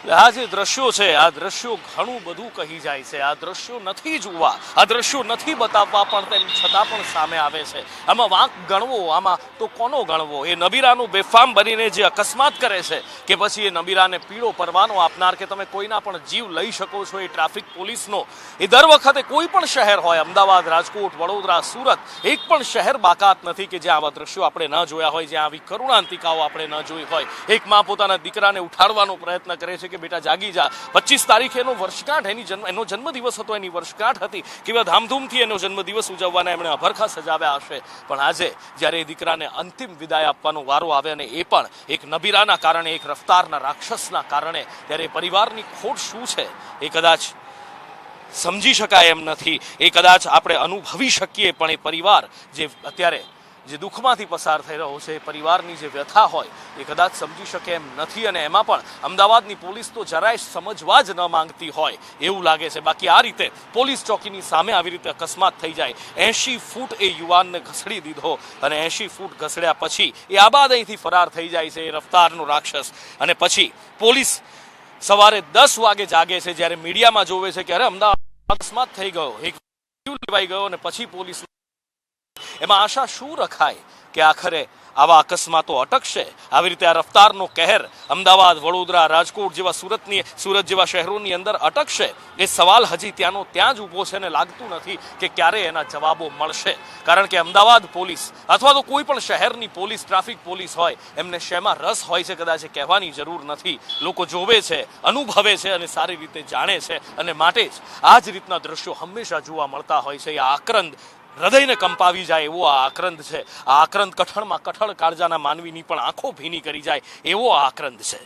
આ જે દ્રશ્યો છે આ દ્રશ્યો ઘણું બધું કહી જાય છે। આ દ્રશ્યો નથી જોવા, આ દ્રશ્યો નથી બતાવવા, પણ તેમ છતાં પણ સામે આવે છે। આમાં વાંક ગણવો, આમાં તો કોનો ગણવો? એ નબીરાનું બેફામ બનીને જે અકસ્માત કરે છે કે પછી એ નબીરાને પીળો પરવાનો આપનાર કે તમે કોઈના પણ જીવ લઈ શકો છો એ ટ્રાફિક પોલીસનો એ દર વખતે કોઈ પણ શહેર હોય, અમદાવાદ, રાજકોટ, વડોદરા, સુરત, એક પણ શહેર બાકાત નથી કે જ્યાં આવા દ્રશ્યો આપણે ન જોયા હોય, જ્યાં આવી કરુણાંતિકાઓ આપણે ન જોઈ હોય। એક માં પોતાના દીકરાને ઉઠાડવાનો પ્રયત્ન કરે છે કે બેટા જાગી જા। 25 તારીખે એનો વર્ષગાંઠ, એનો જન્મદિવસ હતો, એની વર્ષગાંઠ હતી, કેવા ધામધૂમથી એનો જન્મદિવસ ઉજવવાના એમણે અભરખા સજાવ્યા હશે, પણ આજે જ્યારે એ દીકરાને અંતિમ વિદાય આપવાનો વારો આવે અને એ પણ એક નબીરાના કારણે, એક રફતારના રાક્ષસના કારણે, ત્યારે એ પરિવારની ખોટ શું છે એ કદાચ સમજી શકાય એમ નથી। એ કદાચ આપણે અનુભવી શકીએ, પણ એ પરિવાર જે અત્યારે જે દુઃખમાંથી પસાર થઈ રહ્યો છે, એ પરિવારની જે વ્યથા હોય એ કદાચ સમજી શકે એમ નથી। અને એમાં પણ અમદાવાદની પોલીસ તો જરાય સમજવા જ ન માંગતી હોય એવું લાગે છે। બાકી આ રીતે પોલીસ ચોકીની સામે આવી રીતે અકસ્માત થઈ જાય, 80 ફૂટ એ યુવાનને ઘસડી દીધો અને 80 ફૂટ ઘસડ્યા પછી એ આબાદ અહીંથી ફરાર થઈ જાય છે, એ રફતારનો રાક્ષસ। અને પછી પોલીસ સવારે 10 વાગે જાગે છે, જ્યારે મીડિયામાં જોવે છે કે અરે અમદાવાદ અકસ્માત થઈ ગયો, એક લેવાઈ ગયો, અને પછી પોલીસ એમાં આશા શું રખાય કે આખરે આવા અકસ્માતો અટકશે? આવી રીતે આ રફતારનો કહેર અમદાવાદ, વડોદરા, રાજકોટ જેવા સુરત જેવા શહેરોની અંદર અટકશે? એ સવાલ હજી ત્યાંનો ત્યાં જ ઊભો છે અને લાગતું નથી કે ક્યારે એના જવાબો મળશે। કારણ કે અમદાવાદ પોલીસ અથવા તો કોઈ પણ શહેરની પોલીસ, ટ્રાફિક પોલીસ હોય, એમને શેમાં રસ હોય છે કદાચ એ કહેવાની જરૂર નથી। લોકો જોવે છે, અનુભવે છે અને સારી રીતે જાણે છે, અને માટે જ આ જ રીતના દ્રશ્યો હંમેશા જોવા મળતા હોય છે। એ આક્રંદ હૃદયને કંપાવી જાય એવો આ આક્રંદ છે। આ આક્રંદ કઠણમાં કઠણ કાળજાના માનવીની પણ આંખો ભીની કરી જાય એવો આ આક્રંદ છે।